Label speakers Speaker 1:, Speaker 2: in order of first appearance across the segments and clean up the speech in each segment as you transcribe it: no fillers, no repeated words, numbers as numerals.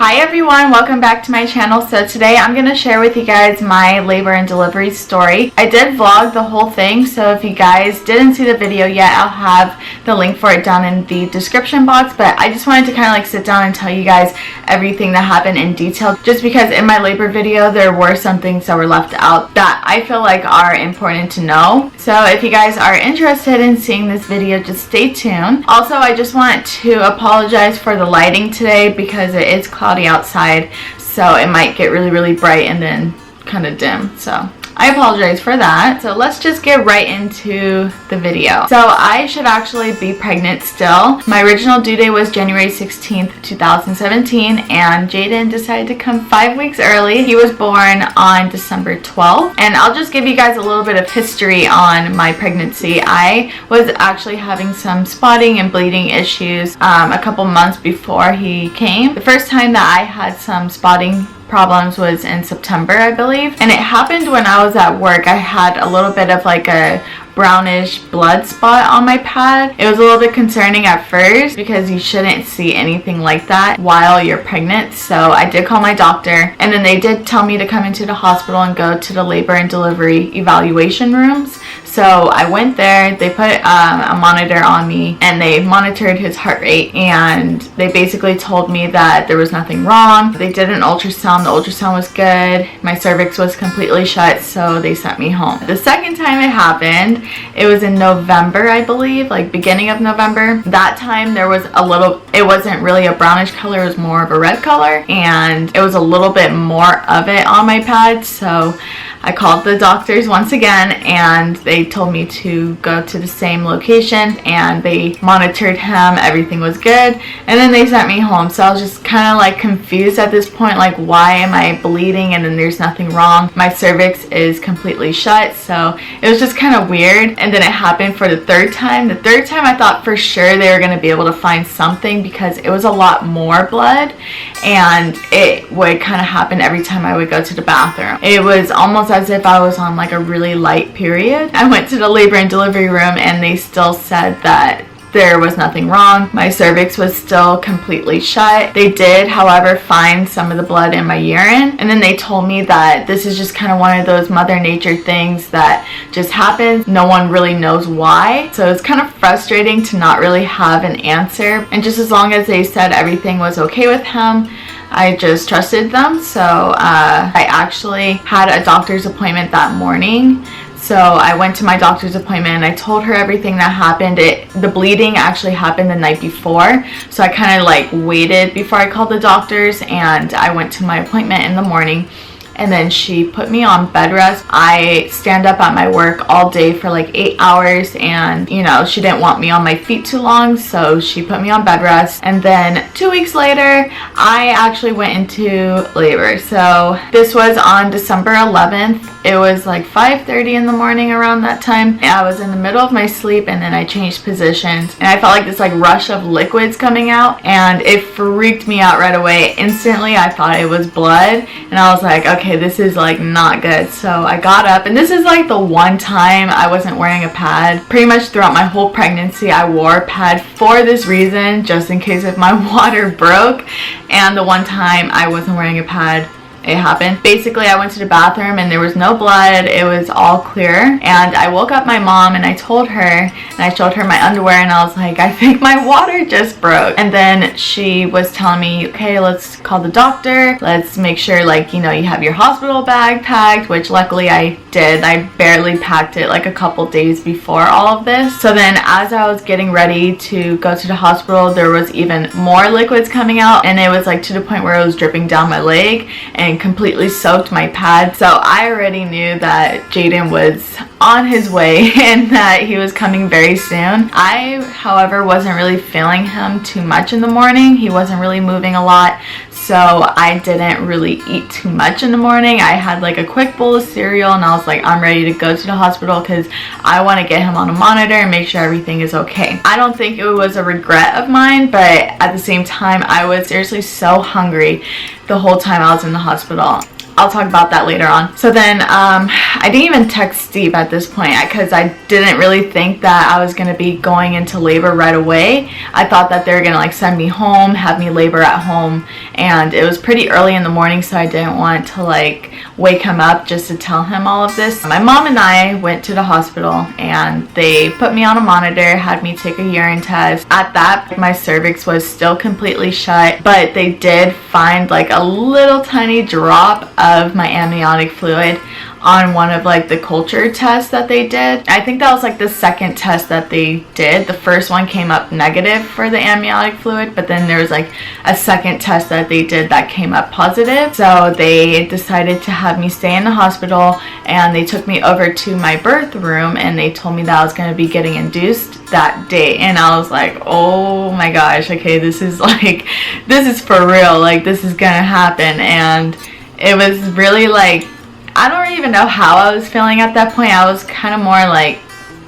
Speaker 1: Hi everyone, welcome back to my channel. So today I'm going to share with you guys my labor and delivery story. I did vlog the whole thing, so if you guys didn't see the video yet, I'll have the link for it down in the description box. But I just wanted to kind of like sit down and tell you guys everything that happened in detail, just because in my labor video there were some things that were left out that I feel like are important to know. So if you guys are interested in seeing this video, just stay tuned. Also, I just want to apologize for the lighting today because it is cloudy outside, so it might get really bright and then kind of dim, so I apologize for that. So let's just get right into the video. So I should actually be pregnant still. My original due date was January 16th, 2017, and Jaden decided to come 5 weeks early. He was born on December 12th, and I'll just give you guys a little bit of history on my pregnancy. I was actually having some spotting and bleeding issues a couple months before he came. The first time that I had some spotting problems was in September, I believe, and it happened when I was at work. I had a little bit of like a brownish blood spot on my pad. It was a little bit concerning at first because you shouldn't see anything like that while you're pregnant. So I did call my doctor, and then they did tell me to come into the hospital and go to the labor and delivery evaluation rooms. So I went there, they put a monitor on me, and they monitored his heart rate, and they basically told me that there was nothing wrong. They did an ultrasound, the ultrasound was good, my cervix was completely shut, so they sent me home. The second time it happened, it was in November, I believe, like beginning of November. That time there was a little, it wasn't really a brownish color, it was more of a red color, and it was a little bit more of it on my pad. So I called the doctors once again, and they told me to go to the same location, and they monitored him, everything was good, and then they sent me home. So I was just kind of like confused at this point, like why am I bleeding and then there's nothing wrong? My cervix is completely shut, so it was just kind of weird. And then it happened for the third time. The third time I thought for sure they were going to be able to find something because it was a lot more blood, and it would kind of happen every time I would go to the bathroom. It was almost as if I was on like a really light period. I went to the labor and delivery room, and they still said that there was nothing wrong. My cervix was still completely shut. They did, however, find some of the blood in my urine, and then they told me that this is just kind of one of those Mother Nature things that just happens. No one really knows why. So it's kind of frustrating to not really have an answer. And just as long as they said everything was okay with him, I just trusted them. So I actually had a doctor's appointment that morning. So I went to my doctor's appointment and I told her everything that happened. The bleeding actually happened the night before, so I kind of like waited before I called the doctors, and I went to my appointment in the morning. And then she put me on bed rest. I stand up at my work all day for like 8 hours, and you know, she didn't want me on my feet too long, so she put me on bed rest. And then 2 weeks later, I actually went into labor. So this was on December 11th. It was like 5:30 in the morning around that time. I was in the middle of my sleep, and then I changed positions, and I felt like this like rush of liquids coming out, and it freaked me out right away. Instantly I thought it was blood, and I was like, okay, this is like not good. So I got up, and this is like the one time I wasn't wearing a pad. Pretty much throughout my whole pregnancy I wore a pad for this reason, just in case if my water broke. And the one time I wasn't wearing a pad, it happened. Basically, I went to the bathroom and there was no blood. It was all clear. And I woke up my mom, and I told her, and I showed her my underwear, and I was like, I think my water just broke. And then she was telling me, okay, let's call the doctor. Let's make sure, like, you know, you have your hospital bag packed, which luckily I did. I barely packed it like a couple days before all of this. So then as I was getting ready to go to the hospital, there was even more liquids coming out, and it was like to the point where it was dripping down my leg and completely soaked my pad. So I already knew that Jaden was on his way and that he was coming very soon. I, however, wasn't really feeling him too much in the morning. He wasn't really moving a lot, so I didn't really eat too much in the morning. I had like a quick bowl of cereal, and I was like, I'm ready to go to the hospital because I want to get him on a monitor and make sure everything is okay. I don't think it was a regret of mine, but at the same time I was seriously so hungry the whole time I was in the hospital. I'll talk about that later on. So then I didn't even text Steve at this point because I didn't really think that I was going to be going into labor right away. I thought that they were going to like send me home, have me labor at home, and it was pretty early in the morning, so I didn't want to like wake him up just to tell him all of this. My mom and I went to the hospital and they put me on a monitor, had me take a urine test. At that, my cervix was still completely shut, but they did find like a little tiny drop of my amniotic fluid on one of like the culture tests that they did. I think that was like the second test that they did. The first one came up negative for the amniotic fluid, but then there was like a second test that they did that came up positive. So they decided to have me stay in the hospital, and they took me over to my birth room and they told me that I was going to be getting induced that day. And I was like, oh my gosh, okay, this is for real, like this is gonna happen. And it was really like, I don't even know how I was feeling at that point. I was kind of more like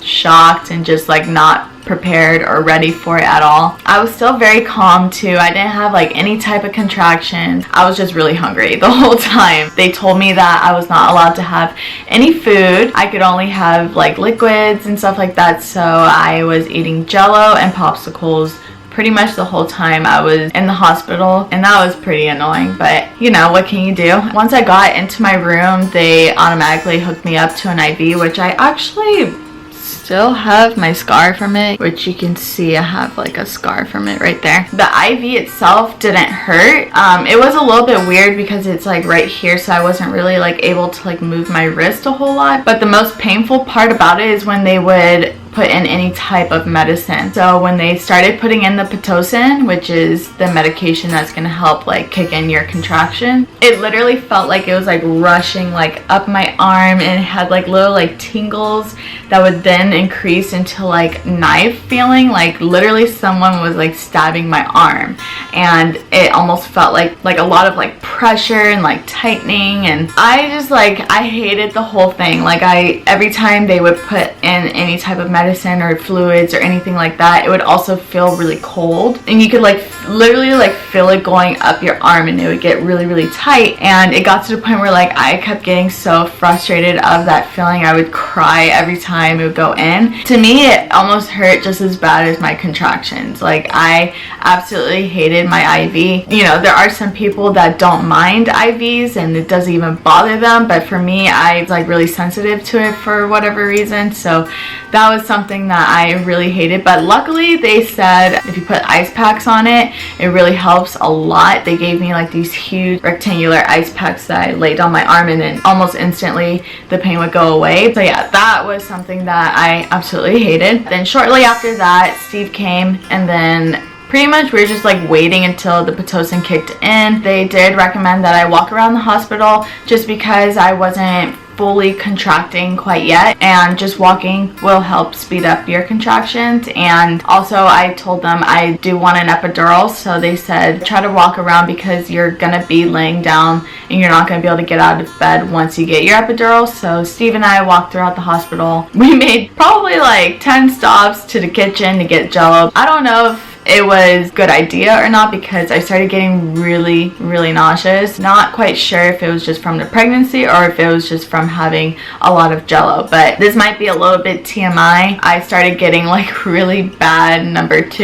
Speaker 1: shocked and just like not prepared or ready for it at all. I was still very calm too. I didn't have like any type of contractions. I was just really hungry the whole time. They told me that I was not allowed to have any food. I could only have like liquids and stuff like that. So I was eating Jello and popsicles pretty much the whole time I was in the hospital, and that was pretty annoying, but you know, what can you do? Once I got into my room, they automatically hooked me up to an IV, which I actually still have my scar from it, which you can see I have like a scar from it right there. The IV itself didn't hurt. It was a little bit weird because it's like right here, so I wasn't really like able to like move my wrist a whole lot, but the most painful part about it is when they would put in any type of medicine. So when they started putting in the Pitocin, which is the medication that's gonna help like kick in your contraction, it literally felt like it was like rushing like up my arm, and it had like little like tingles that would then increase into like knife feeling, like literally someone was like stabbing my arm, and it almost felt like a lot of like pressure and like tightening. And I just like, I hated the whole thing. Like every time they would put in any type of medicine or fluids or anything like that, it would also feel really cold, and you could like literally like feel it going up your arm, and it would get really really tight. And it got to the point where like I kept getting so frustrated of that feeling. I would cry every time it would go in. To me, it almost hurt just as bad as my contractions. Like I absolutely hated my IV. You know, there are some people that don't mind IVs and it doesn't even bother them, but for me, I was like really sensitive to it for whatever reason. So that was something that I really hated. But luckily they said if you put ice packs on it, it really helps a lot. They gave me like these huge rectangular ice packs that I laid on my arm, and then almost instantly the pain would go away. So yeah, that was something that I absolutely hated. Then shortly after that, Steve came, and then pretty much we were just like waiting until the Pitocin kicked in. They did recommend that I walk around the hospital just because I wasn't fully contracting quite yet, and just walking will help speed up your contractions. And also I told them I do want an epidural, so they said try to walk around because you're gonna be laying down and you're not gonna be able to get out of bed once you get your epidural. So Steve and I walked throughout the hospital. We made probably like 10 stops to the kitchen to get Jello. I don't know if it was a good idea or not because I started getting really really nauseous. Not quite sure if it was just from the pregnancy or if it was just from having a lot of Jello, but this might be a little bit TMI. I started getting like really bad number 2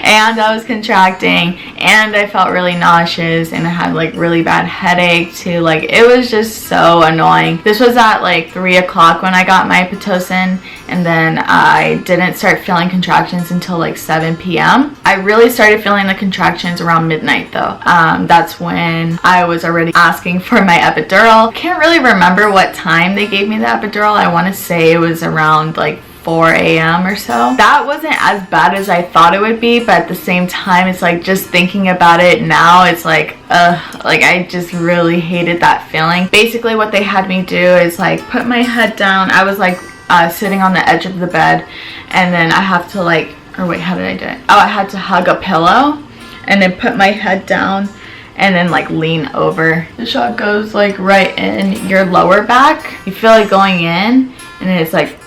Speaker 1: and I was contracting, and I felt really nauseous, and I had like really bad headache too. Like it was just so annoying. This was at like 3 o'clock when I got my Pitocin, and then I didn't start feeling contractions until like 7 p.m. I really started feeling the contractions around midnight though. That's when I was already asking for my epidural. Can't really remember what time they gave me the epidural. I want to say it was around like 4 a.m. or so. That wasn't as bad as I thought it would be, but at the same time, it's like just thinking about it now, it's like, like I just really hated that feeling. Basically what they had me do is like put my head down. I was like sitting on the edge of the bed, and then I have to like, or wait, how did I do it? Oh, I had to hug a pillow and then put my head down and then like lean over. The shot goes like right in your lower back. You feel it going in, and then it's like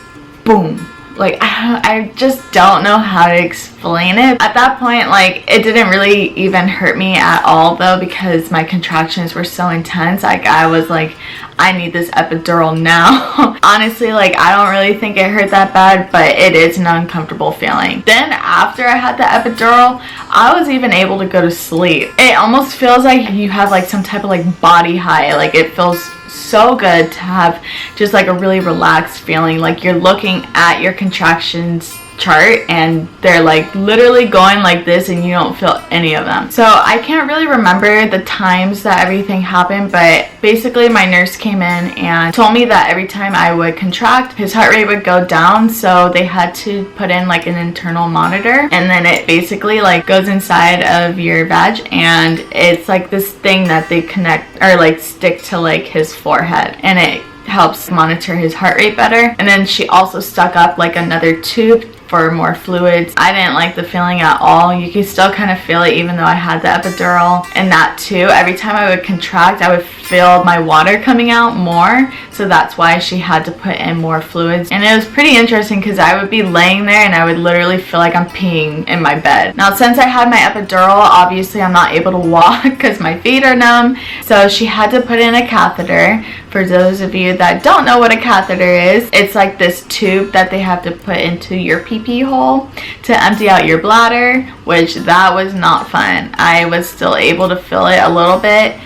Speaker 1: boom, like, I just don't know how to explain it. At that point, like, it didn't really even hurt me at all though, because my contractions were so intense. Like, I was like, I need this epidural now. Honestly, like, I don't really think it hurt that bad, but it is an uncomfortable feeling. Then after I had the epidural, I was even able to go to sleep. It almost feels like you have like some type of like body high. Like, it feels so good to have just like a really relaxed feeling, like you're looking at your contractions chart and they're like literally going like this and you don't feel any of them. So I can't really remember the times that everything happened, but basically my nurse came in and told me that every time I would contract, his heart rate would go down, so they had to put in like an internal monitor, and then it basically like goes inside of your vag, and it's like this thing that they connect or like stick to like his forehead, and it helps monitor his heart rate better. And then she also stuck up like another tube for more fluids. I didn't like the feeling at all. You could still kind of feel it even though I had the epidural. And that too, every time I would contract, I would feel my water coming out more, so that's why she had to put in more fluids. And it was pretty interesting because I would be laying there and I would literally feel like I'm peeing in my bed. Now, since I had my epidural, obviously I'm not able to walk because my feet are numb, so she had to put in a catheter. For those of you that don't know what a catheter is, it's like this tube that they have to put into your pee hole to empty out your bladder, which that was not fun. I was still able to feel it a little bit,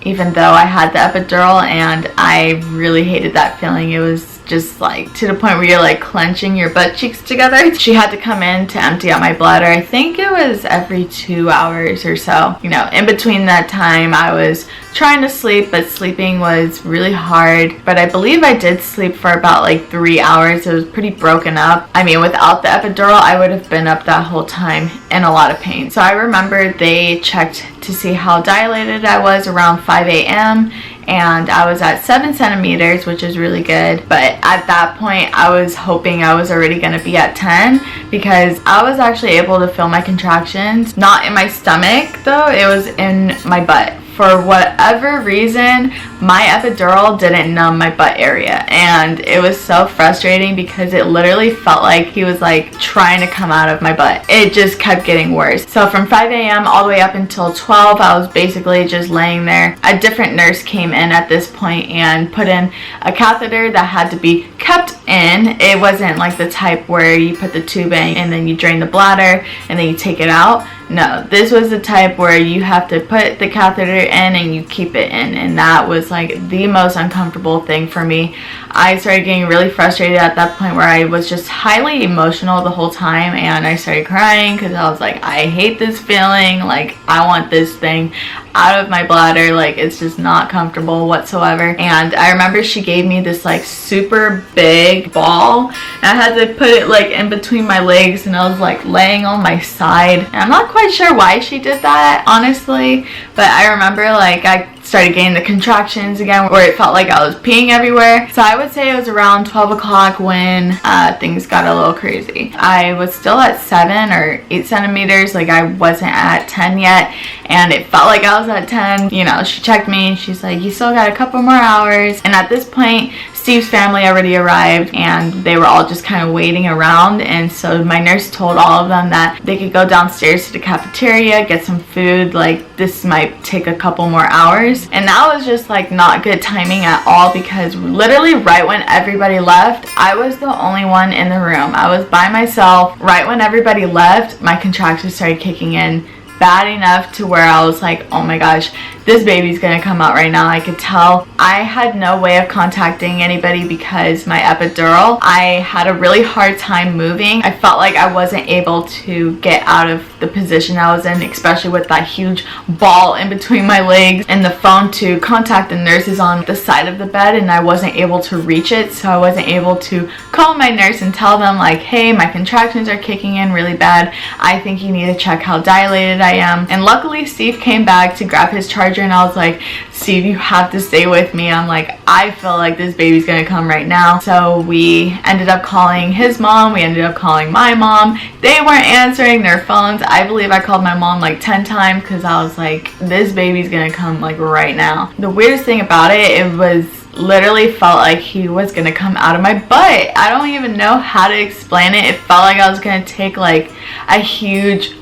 Speaker 1: even though I had the epidural, and I really hated that feeling. It was just like to the point where you're like clenching your butt cheeks together. She had to come in to empty out my bladder. I think it was every 2 hours or so. You know, in between that time I was trying to sleep, but sleeping was really hard. But I believe I did sleep for about like 3 hours. It was pretty broken up. I mean, without the epidural, I would have been up that whole time in a lot of pain. So I remember they checked to see how dilated I was around 5 a.m. and I was at 7 centimeters, which is really good. But at that point, I was hoping I was already going to be at 10, because I was actually able to feel my contractions, not in my stomach though, it was in my butt. For whatever reason, my epidural didn't numb my butt area, and it was so frustrating because it literally felt like he was like trying to come out of my butt. It just kept getting worse. So from 5 a.m. all the way up until 12, I was basically just laying there. A different nurse came in at this point and put in a catheter that had to be kept in. It wasn't like the type where you put the tube in and then you drain the bladder and then you take it out. No, this was the type where you have to put the catheter in and you keep it in, and that was like the most uncomfortable thing for me. I started getting really frustrated at that point where I was just highly emotional the whole time, and I started crying because I was like, I hate this feeling, like I want this thing out of my bladder, like it's just not comfortable whatsoever. And I remember she gave me this like super big ball, and I had to put it like in between my legs, and I was like laying on my side, and I'm not quite sure why she did that, honestly, but I remember like I started getting the contractions again where it felt like I was peeing everywhere. So I would say it was around 12 o'clock when things got a little crazy. I was still at 7 or 8 centimeters, like I wasn't at 10 yet, and it felt like I was at 10. You know, she checked me and she's like, you still got a couple more hours. And at this point, Steve's family already arrived and they were all just kind of waiting around, and so my nurse told all of them that they could go downstairs to the cafeteria, get some food, like this might take a couple more hours. And that was just like not good timing at all, because literally right when everybody left, I was the only one in the room. I was by myself. Right when everybody left, my contractions started kicking in bad enough to where I was like, oh my gosh, this baby's gonna come out right now. I could tell. I had no way of contacting anybody because my epidural, I had a really hard time moving. I felt like I wasn't able to get out of the position I was in, especially with that huge ball in between my legs, and the phone to contact the nurses on the side of the bed, and I wasn't able to reach it. So I wasn't able to call my nurse and tell them like, hey, my contractions are kicking in really bad. I think you need to check how dilated I I am. And luckily Steve came back to grab his charger, and I was like, Steve, you have to stay with me. I'm like, I feel like this baby's gonna come right now. So we ended up calling his mom. We ended up calling my mom. They weren't answering their phones. I believe I called my mom like 10 times because I was like, this baby's gonna come like right now. The weirdest thing about it was literally felt like he was gonna come out of my butt. I don't even know how to explain it. It felt like I was gonna take like a huge,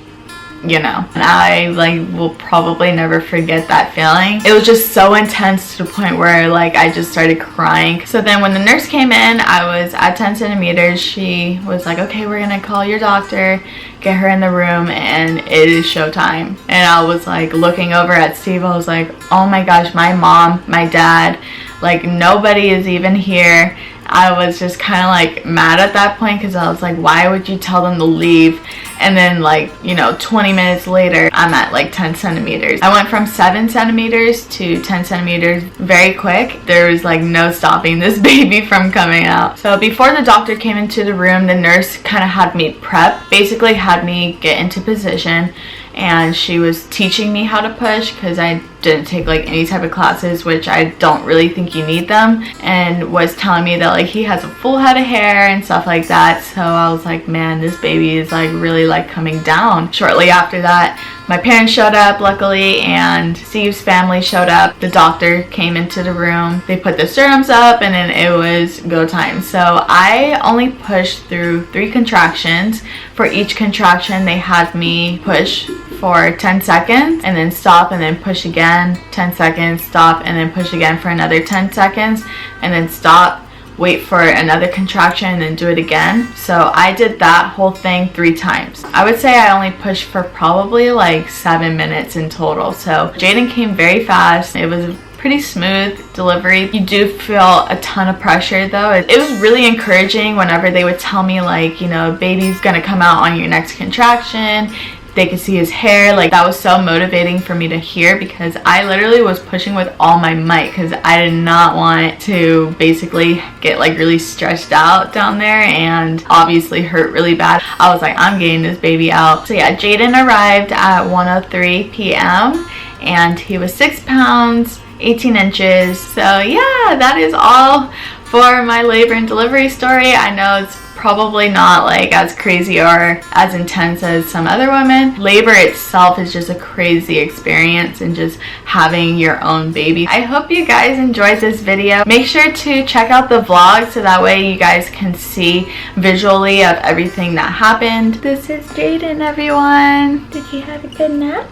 Speaker 1: you know, and I like will probably never forget that feeling. It was just so intense to the point where like I just started crying. So then when the nurse came in, I was at 10 centimeters. She was like, okay, we're gonna call your doctor, get her in the room, and it is showtime. And I was like looking over at Steve. I was like, oh my gosh, my mom, my dad, like nobody is even here. I was just kind of like mad at that point because I was like, why would you tell them to leave? And then like, you know, 20 minutes later, I'm at like 10 centimeters. I went from 7 centimeters to 10 centimeters very quick. There was like no stopping this baby from coming out. So before the doctor came into the room, the nurse kind of had me prep, basically had me get into position. And she was teaching me how to push because I didn't take like any type of classes, which I don't really think you need them, and was telling me that like he has a full head of hair and stuff like that. So I was like, man, this baby is like really like coming down. Shortly after that, my parents showed up luckily, and Steve's family showed up. The doctor came into the room. They put the sternums up, and then it was go time. So I only pushed through 3 contractions. For each contraction, they had me push for 10 seconds and then stop and then push again, 10 seconds, stop, and then push again for another 10 seconds and then stop, wait for another contraction, and then do it again. So I did that whole thing 3 times. I would say I only pushed for probably like 7 minutes in total. So Jaden came very fast. It was a pretty smooth delivery. You do feel a ton of pressure though. It was really encouraging whenever they would tell me like, you know, baby's gonna come out on your next contraction. They could see his hair. Like that was so motivating for me to hear, because I literally was pushing with all my might because I did not want to basically get like really stretched out down there and obviously hurt really bad. I was like, I'm getting this baby out. So yeah, Jaden arrived at 1:03 p.m. and he was 6 pounds 18 inches. So yeah, that is all for my labor and delivery story. I know it's probably not like as crazy or as intense as some other women. Labor itself is just a crazy experience, and just having your own baby. I hope you guys enjoyed this video. Make sure to check out the vlog so that way you guys can see visually of everything that happened. This is Jaden, everyone. Did you have a good nap?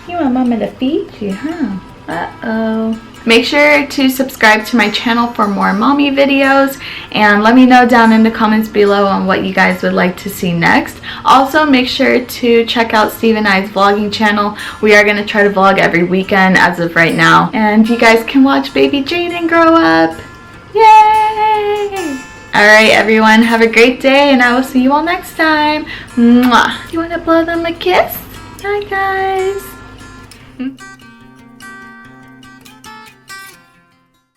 Speaker 1: You want mama to feed you, huh? Uh-oh. Make sure to subscribe to my channel for more mommy videos, and let me know down in the comments below on what you guys would like to see next. Also, make sure to check out Steve and I's vlogging channel. We are going to try to vlog every weekend as of right now, and you guys can watch baby Jaden grow up. Yay! Alright everyone, have a great day, and I will see you all next time. Mwah. You want to blow them a kiss? Bye guys.